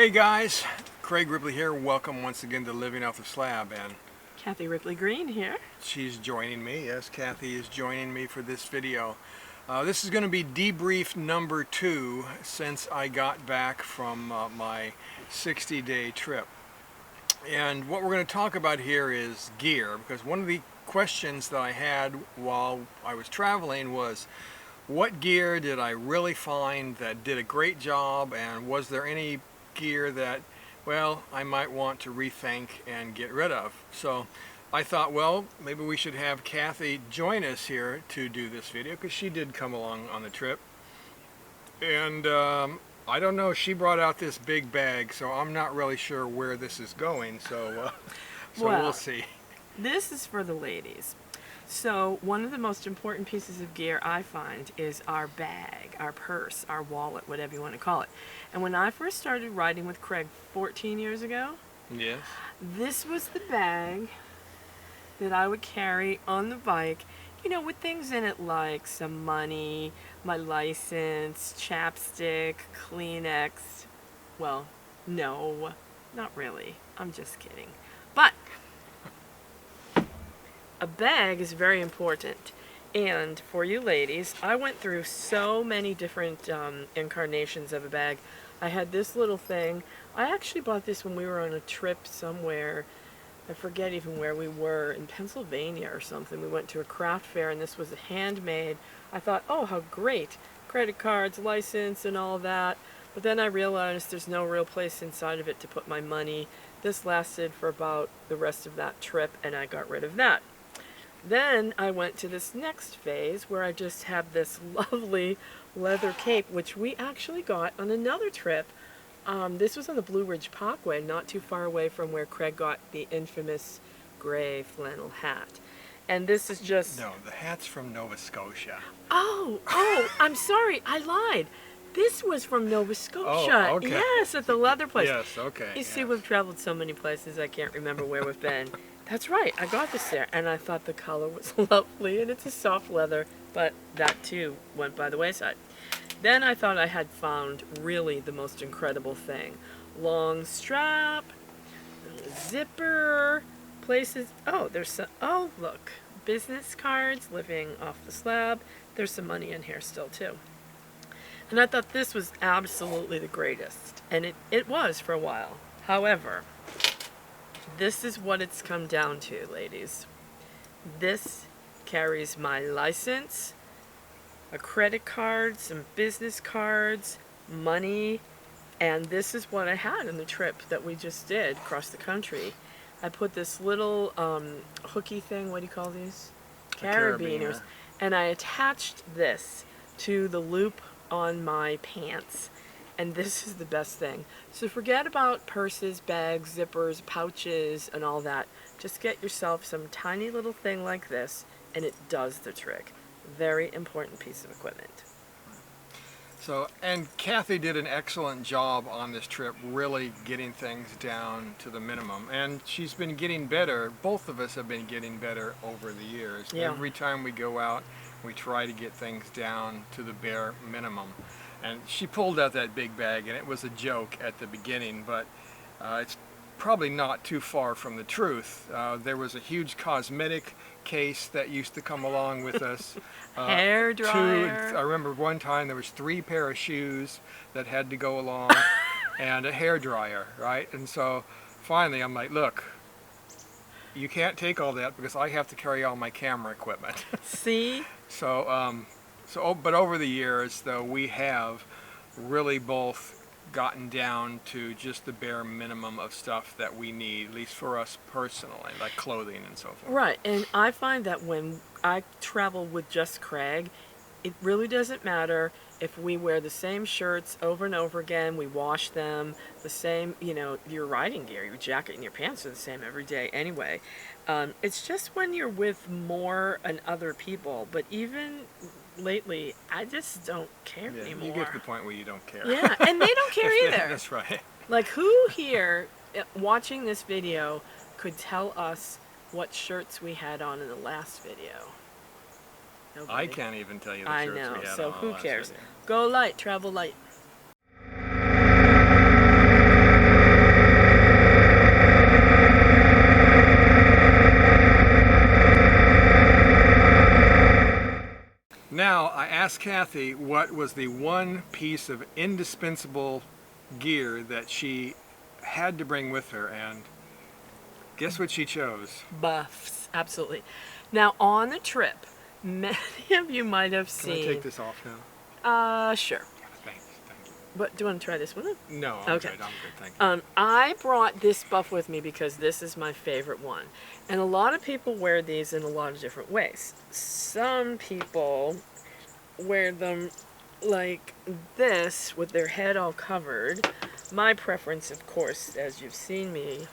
Hey guys, Craig Ripley here. Welcome once again to Living Off the Slab, and Cathy Ripley Green here. she's joining me. Yes, Cathy is joining me for this video. This is going to be debrief number 2 since I got back from my 60-day trip. And what we're going to talk about here is gear, because one of the questions that I had while I was traveling was, what gear did I really find that did a great job, and was there any gear that, well, I might want to rethink and get rid of? So I thought, well, maybe we should have Cathy join us here to do this video, because she did come along on the trip. And I don't know, she brought out this big bag, so I'm not really sure where this is going, so we'll see. This is for the ladies. So one of the most important pieces of gear I find is our bag, our purse, our wallet, whatever you want to call it. And when I first started riding with Craig 14 years ago, yes, this was the bag that I would carry on the bike, you know, with things in it like some money, my license, chapstick, Kleenex. Well, no, not really. I'm just kidding. But a bag is very important, and for you ladies, I went through so many different incarnations of a bag. I had this little thing. I actually bought this when we were on a trip somewhere. I forget even where we were, in Pennsylvania or something. We went to a craft fair, and this was handmade. I thought, oh, how great. Credit cards, license, and all that. But then I realized there's no real place inside of it to put my money. This lasted for about the rest of that trip, and I got rid of that. Then I went to this next phase where I just have this lovely leather cape, which we actually got on another trip. This was on the Blue Ridge Parkway, not too far away from where Craig got the infamous gray flannel hat. And this is just... No, the hat's from Nova Scotia. Oh, I'm sorry, I lied. This was from Nova Scotia. Oh, okay. Yes, at the leather place. Yes, okay. You see, we've traveled so many places, I can't remember where we've been. That's right, I got this there, and I thought the color was lovely, and it's a soft leather, but that too went by the wayside. Then I thought I had found really the most incredible thing. Long strap, zipper, places. Oh, there's some, oh look, business cards, living off the slab. There's some money in here still too. And I thought this was absolutely the greatest, and it was for a while. However, this is what it's come down to, ladies. This carries my license, a credit card, some business cards, money, and this is what I had on the trip that we just did across the country. I put this little hooky thing, what do you call these? Carabiners. And I attached this to the loop on my pants. And this is the best thing. So forget about purses, bags, zippers, pouches, and all that. Just get yourself some tiny little thing like this, and it does the trick. Very important piece of equipment. So, and Cathy did an excellent job on this trip, really getting things down to the minimum. And she's been getting better. Both of us have been getting better over the years. Yeah. Every time we go out, we try to get things down to the bare minimum. And she pulled out that big bag, and it was a joke at the beginning, but it's probably not too far from the truth. There was a huge cosmetic case that used to come along with us. Hair dryer. I remember one time there was 3 pair of shoes that had to go along, and a hair dryer, right? And so finally I'm like, look, you can't take all that because I have to carry all my camera equipment. See? But over the years, though, we have really both gotten down to just the bare minimum of stuff that we need, at least for us personally, like clothing and so forth. Right, and I find that when I travel with just Craig, it really doesn't matter if we wear the same shirts over and over again, we wash them, the same, you know, your riding gear, your jacket and your pants are the same every day anyway. It's just when you're with more and other people, but even lately, I just don't care anymore. You get to the point where you don't care. Yeah, and they don't care either. That's right. Like, who here, watching this video, could tell us what shirts we had on in the last video? Nobody. I can't even tell you the I shirts know, we had so on who the last cares? video. Go light, travel light. now I asked Cathy what was the one piece of indispensable gear that she had to bring with her, and guess what she chose? Buffs, absolutely. Now on the trip, many of you might have Can I seen. take this off now? Sure. Thanks, thank you. But do you want to try this one? No, Okay. I'm good, thank you. I brought this buff with me because this is my favorite one. And a lot of people wear these in a lot of different ways. Some people wear them like this with their head all covered. My preference, of course, as you've seen me,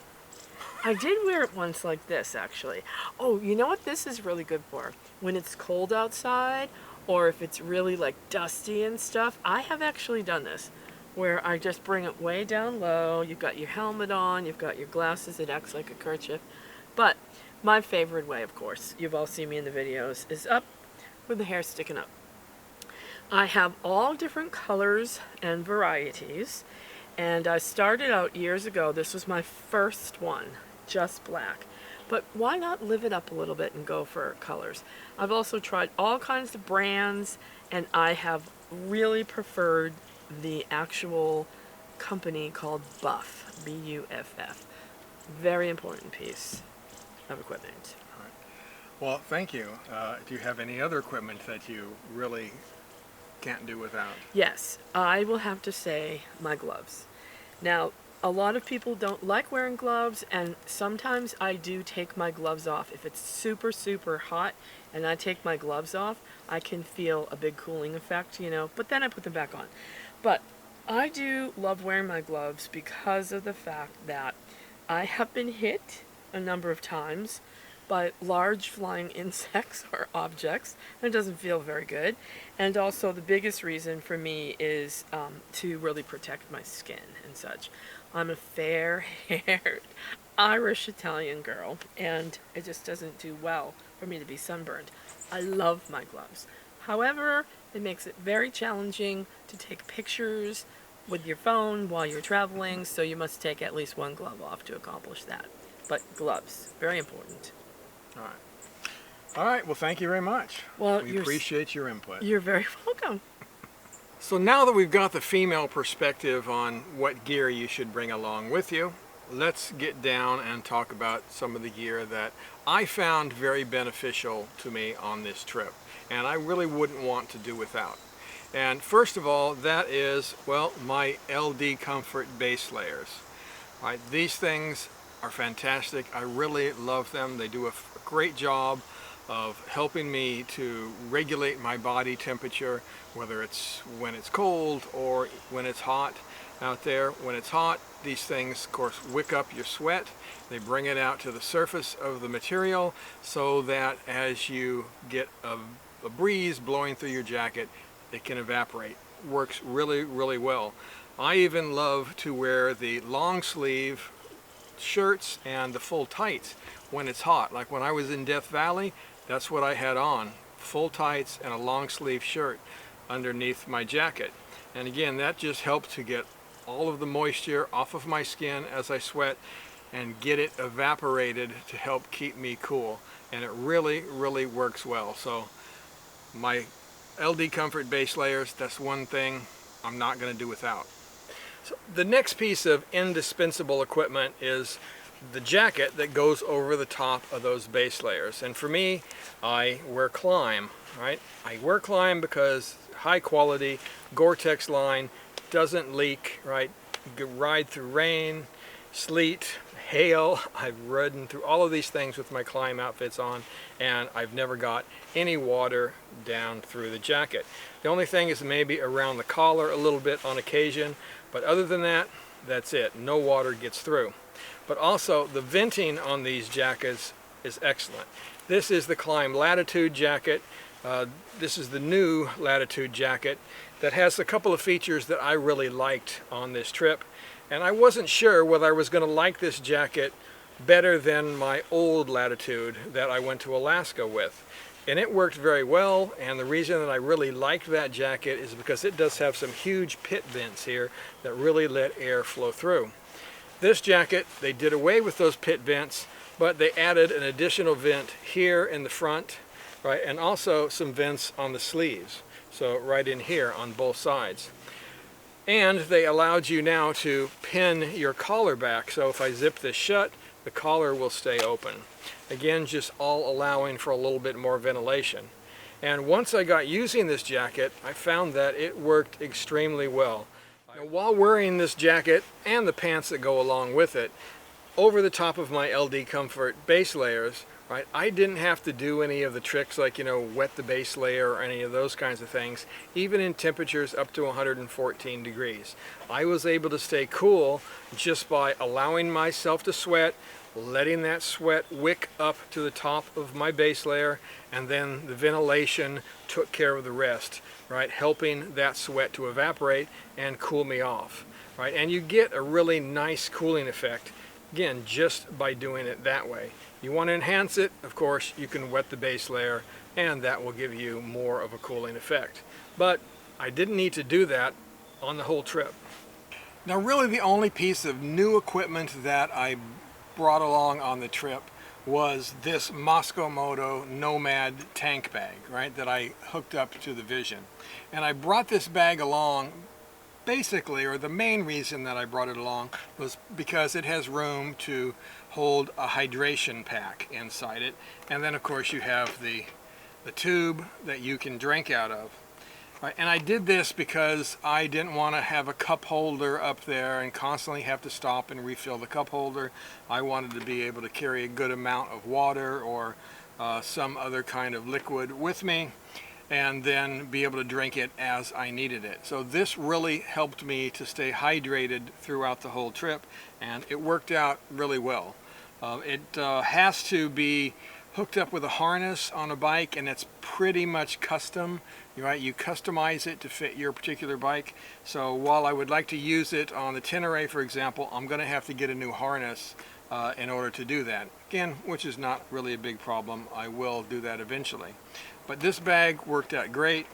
I did wear it once like this, actually. Oh, you know what this is really good for? When it's cold outside, or if it's really like dusty and stuff, I have actually done this, where I just bring it way down low. You've got your helmet on, you've got your glasses, it acts like a kerchief. But my favorite way, of course, you've all seen me in the videos, is up with the hair sticking up. I have all different colors and varieties, and I started out years ago. This was my first one, just black. But why not live it up a little bit and go for colors? I've also tried all kinds of brands, and I have really preferred the actual company called Buff, B-U-F-F. Very important piece of equipment. All right. Well, thank you. Do you have any other equipment that you really can't do without? Yes, I will have to say my gloves. Now, a lot of people don't like wearing gloves, and sometimes I do take my gloves off. If it's super, super hot and I take my gloves off, I can feel a big cooling effect, you know, but then I put them back on. But I do love wearing my gloves because of the fact that I have been hit a number of times by large flying insects or objects, and it doesn't feel very good. And also the biggest reason for me is to really protect my skin and such. I'm a fair-haired Irish Italian girl, and it just doesn't do well for me to be sunburned. I love my gloves. However, it makes it very challenging to take pictures with your phone while you're traveling, so you must take at least one glove off to accomplish that. But gloves, very important. All right. All right, well, thank you very much. Well, we appreciate your input. You're very welcome. So now that we've got the female perspective on what gear you should bring along with you, let's get down and talk about some of the gear that I found very beneficial to me on this trip, and I really wouldn't want to do without. And first of all, that is, well, my LD Comfort base layers. All right, these things are fantastic. I really love them. They do a great job of helping me to regulate my body temperature, whether it's when it's cold or when it's hot out there. When it's hot, these things, of course, wick up your sweat. They bring it out to the surface of the material so that as you get a breeze blowing through your jacket, it can evaporate. Works really, really well. I even love to wear the long sleeve shirts and the full tights when it's hot. Like when I was in Death Valley, that's what I had on. Full tights and a long sleeve shirt underneath my jacket. And again, that just helped to get all of the moisture off of my skin as I sweat and get it evaporated to help keep me cool. And it really, really works well. So my LD Comfort base layers, that's one thing I'm not going to do without. So the next piece of indispensable equipment is the jacket that goes over the top of those base layers. And for me, I wear Climb, right? I wear Climb because high quality Gore-Tex line, doesn't leak, right? You can ride through rain, sleet, hail. I've ridden through all of these things with my Climb outfits on, and I've never got any water down through the jacket. The only thing is maybe around the collar a little bit on occasion, but other than that, that's it. No water gets through. But also, the venting on these jackets is excellent. This is the Climb Latitude jacket. This is the new Latitude jacket that has a couple of features that I really liked on this trip. And I wasn't sure whether I was going to like this jacket better than my old Latitude that I went to Alaska with. And it worked very well, and the reason that I really liked that jacket is because it does have some huge pit vents here that really let air flow through. This jacket, they did away with those pit vents, but they added an additional vent here in the front right? And also some vents on the sleeves, so right in here on both sides. And they allowed you now to pin your collar back, so if I zip this shut, the collar will stay open. Again, just all allowing for a little bit more ventilation. And once I got using this jacket, I found that it worked extremely well. Now, while wearing this jacket and the pants that go along with it, over the top of my LD Comfort base layers, right, I didn't have to do any of the tricks like, wet the base layer or any of those kinds of things, even in temperatures up to 114 degrees. I was able to stay cool just by allowing myself to sweat, letting that sweat wick up to the top of my base layer, and then the ventilation took care of the rest, right, helping that sweat to evaporate and cool me off, right? And you get a really nice cooling effect, again, just by doing it that way. You want to enhance it, of course, you can wet the base layer, and that will give you more of a cooling effect. But I didn't need to do that on the whole trip. Now, really the only piece of new equipment that I brought along on the trip was this Moscow Moto Nomad tank bag, right, that I hooked up to the Vision. And I brought this bag along basically, or the main reason that I brought it along was because it has room to hold a hydration pack inside it, and then of course you have the tube that you can drink out of. Right, and I did this because I didn't want to have a cup holder up there and constantly have to stop and refill the cup holder. I wanted to be able to carry a good amount of water or some other kind of liquid with me, and then be able to drink it as I needed it. So this really helped me to stay hydrated throughout the whole trip, and it worked out really well. It has to be hooked up with a harness on a bike, and it's pretty much custom, right? You customize it to fit your particular bike. So while I would like to use it on the Tenere, for example, I'm going to have to get a new harness in order to do that. Again, which is not really a big problem. I will do that eventually. But this bag worked out great.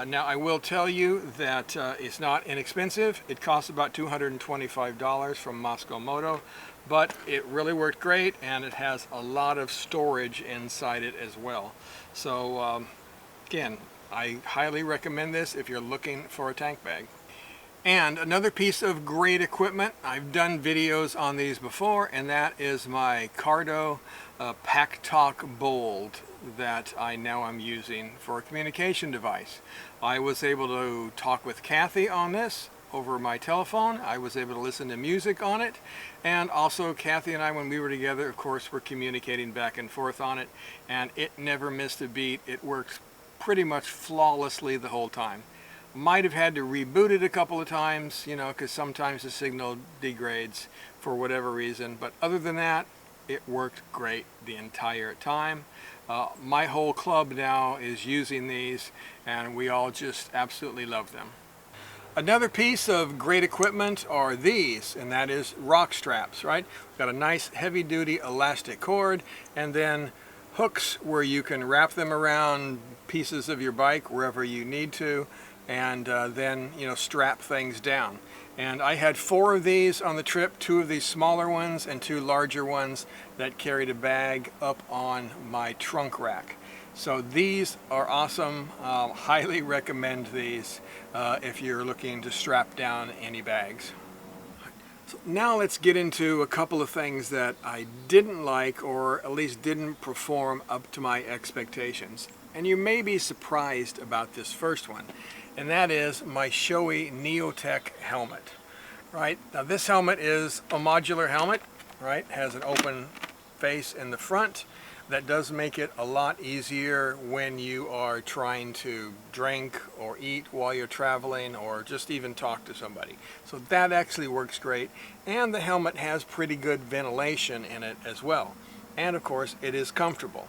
Now I will tell you that it's not inexpensive. It costs about $225 from Moscow Moto, but it really worked great, and it has a lot of storage inside it as well. So again, I highly recommend this if you're looking for a tank bag. And another piece of great equipment, I've done videos on these before, and that is my Cardo Pack Talk Bold that I now am using for a communication device. I was able to talk with Cathy on this over my telephone. I was able to listen to music on it, and also Cathy and I, when we were together, of course, were communicating back and forth on it, and it never missed a beat. It worked pretty much flawlessly the whole time. Might have had to reboot it a couple of times, because sometimes the signal degrades for whatever reason, but other than that, it worked great the entire time. My whole club now is using these, and we all just absolutely love them. Another piece of great equipment are these, and that is rock straps, right? We've got a nice heavy-duty elastic cord, and then hooks where you can wrap them around pieces of your bike wherever you need to, and then strap things down. And I had 4 of these on the trip, 2 of these smaller ones and 2 larger ones that carried a bag up on my trunk rack. So these are awesome. Highly recommend these if you're looking to strap down any bags. So now let's get into a couple of things that I didn't like, or at least didn't perform up to my expectations. And you may be surprised about this first one, and that is my Shoei Neotech helmet. Right, now this helmet is a modular helmet, right? Has an open face in the front. That does make it a lot easier when you are trying to drink or eat while you're traveling, or just even talk to somebody. So that actually works great, and the helmet has pretty good ventilation in it as well. And of course, it is comfortable.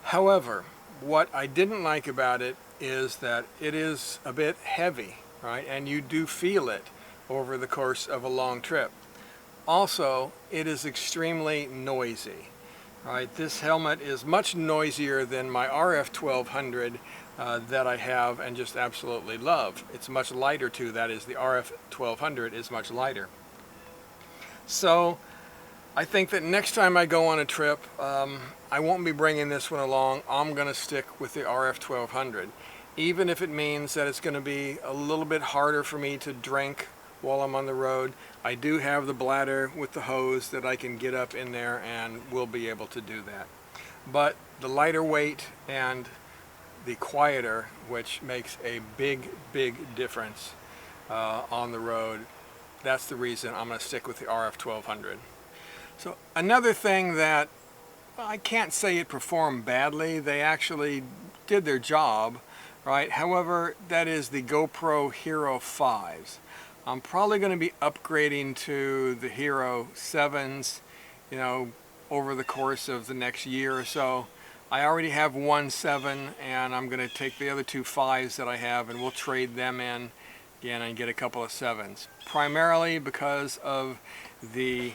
However, what I didn't like about it is that it is a bit heavy, right? And you do feel it over the course of a long trip. Also, it is extremely noisy. Right, this helmet is much noisier than my RF 1200 that I have and just absolutely love. It's much lighter too. That is, the RF 1200 is much lighter. So I think that next time I go on a trip, I won't be bringing this one along. I'm going to stick with the RF 1200, even if it means that it's going to be a little bit harder for me to drink while I'm on the road. I do have the bladder with the hose that I can get up in there, and will be able to do that. But the lighter weight and the quieter, which makes a big difference on the road, that's the reason I'm going to stick with the RF 1200. So another thing that I can't say it performed badly, they actually did their job, right? However, that is the GoPro Hero 5s. I'm probably going to be upgrading to the Hero 7s, you know, over the course of the next year or so. I already have one 7, and I'm going to take the other two 5s that I have, and we'll trade them in again and get a couple of 7s. Primarily because of the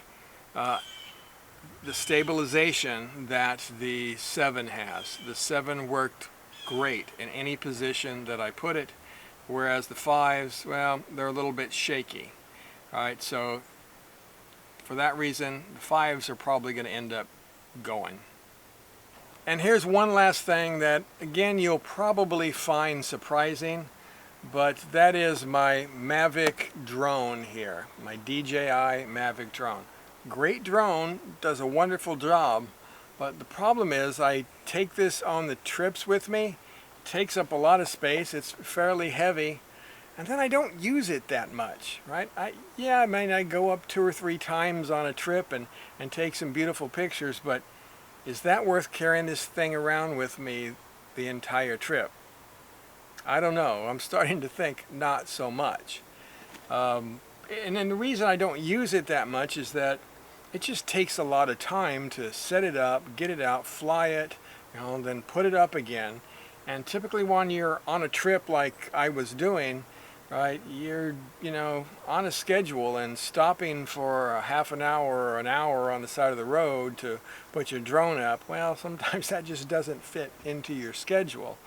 stabilization that the 7 has. The 7 worked great in any position that I put it, whereas the 5s, well, they're a little bit shaky. Alright, so for that reason, the 5s are probably going to end up going. And here's one last thing that, again, you'll probably find surprising, but that is my Mavic drone here, my DJI Mavic drone. Great drone, does a wonderful job, but the problem is I take this on the trips with me, takes up a lot of space, it's fairly heavy, and then I don't use it that much, right? I go up 2 or 3 times on a trip and take some beautiful pictures, but is that worth carrying this thing around with me the entire trip? I don't know. I'm starting to think not so much. And then the reason I don't use it that much is that it just takes a lot of time to set it up, get it out, fly it, you know, then put it up again. And typically when you're on a trip like I was doing, right, you're, you know, on a schedule and stopping for a half an hour or an hour on the side of the road to put your drone up. Well, sometimes that just doesn't fit into your schedule.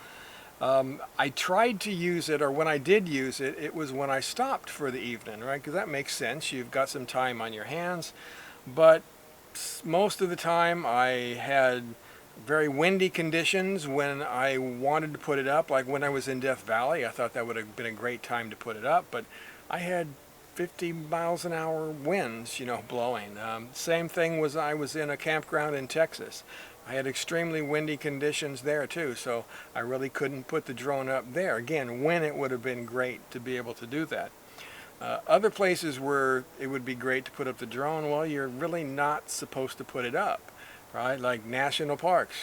I tried to use it, or when I did use it, it was when I stopped for the evening, right? Because that makes sense. You've got some time on your hands. But most of the time I had very windy conditions when I wanted to put it up. Like when I was in Death Valley, I thought that would have been a great time to put it up. But I had 50 miles an hour winds, you know, blowing. Same thing was I was in a campground in Texas. I had extremely windy conditions there too, so I really couldn't put the drone up there. Again, when it would have been great to be able to do that. Other places where it would be great to put up the drone, well, you're really not supposed to put it up, right? Like national parks,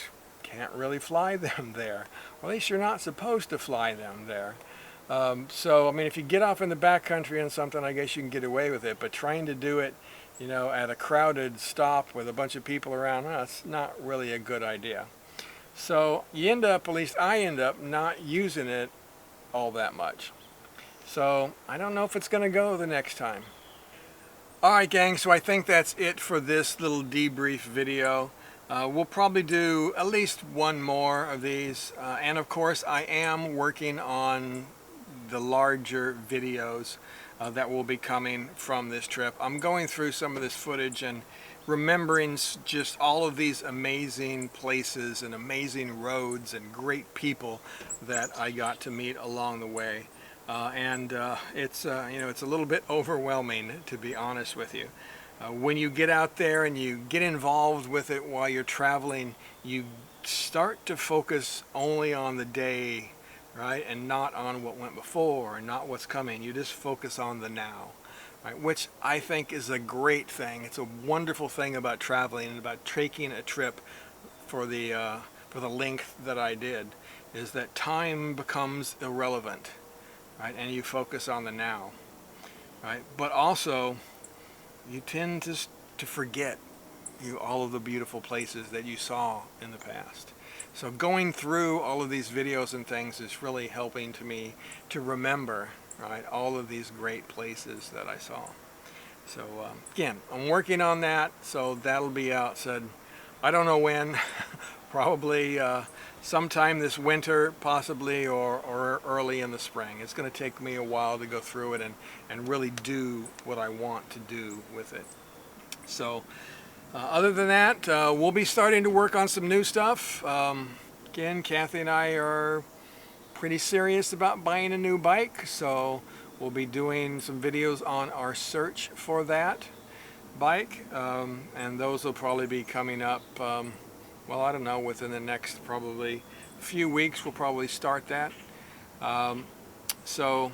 can't really fly them there. Or at least you're not supposed to fly them there. So, I mean, if you get off in the backcountry and something, I guess you can get away with it. But trying to do it, you know, at a crowded stop with a bunch of people around, that's not really a good idea. So you end up, at least I end up, not using it all that much. So I don't know if it's going to go the next time. Alright gang, so I think that's it for this little debrief video. We'll probably do at least one more of these. And of course I am working on the larger videos that will be coming from this trip. I'm going through some of this footage and remembering just all of these amazing places and amazing roads and great people that I got to meet along the way. It's you know, it's a little bit overwhelming, to be honest with you. When you get out there and you get involved with it while you're traveling, you start to focus only on the day, right, and not on what went before, and not what's coming. You just focus on the now, right, which I think is a great thing. It's a wonderful thing about traveling and about taking a trip for the length that I did, is that time becomes irrelevant. Right, and you focus on the now, right? But also, you tend to forget all of the beautiful places that you saw in the past. So going through all of these videos and things is really helping to me to remember, right, all of these great places that I saw. So again, I'm working on that, so that'll be out. Said, I don't know when, probably sometime this winter, possibly, or early in the spring. It's going to take me a while to go through it and really do what I want to do with it. So Other than that, we'll be starting to work on some new stuff. Again, Cathy and I are pretty serious about buying a new bike, so we'll be doing some videos on our search for that bike, and those will probably be coming up, well, I don't know, within the next probably few weeks we'll probably start that. So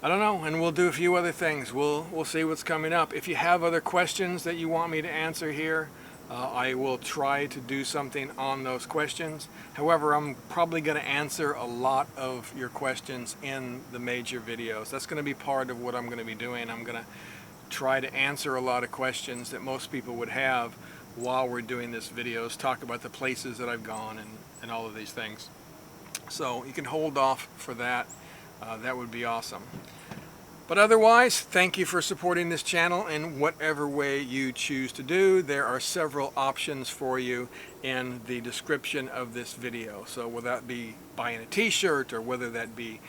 I don't know, and we'll do a few other things. We'll see what's coming up. If you have other questions that you want me to answer here, I will try to do something on those questions. However, I'm probably going to answer a lot of your questions in the major videos. That's going to be part of what I'm going to be doing. I'm going to try to answer a lot of questions that most people would have while we're doing this videos, talk about the places that I've gone and all of these things. So you can hold off for that. That would be awesome. But otherwise, thank you for supporting this channel in whatever way you choose to do. There are several options for you in the description of this video. So whether that be buying a t-shirt, or whether that be,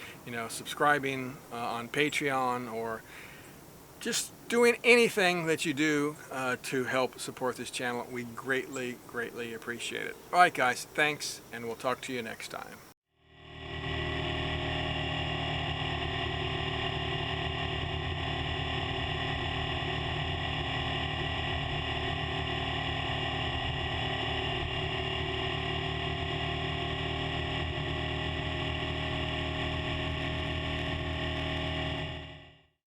subscribing on Patreon, or just doing anything that you do to help support this channel, we greatly, greatly appreciate it. All right, guys, thanks, and we'll talk to you next time.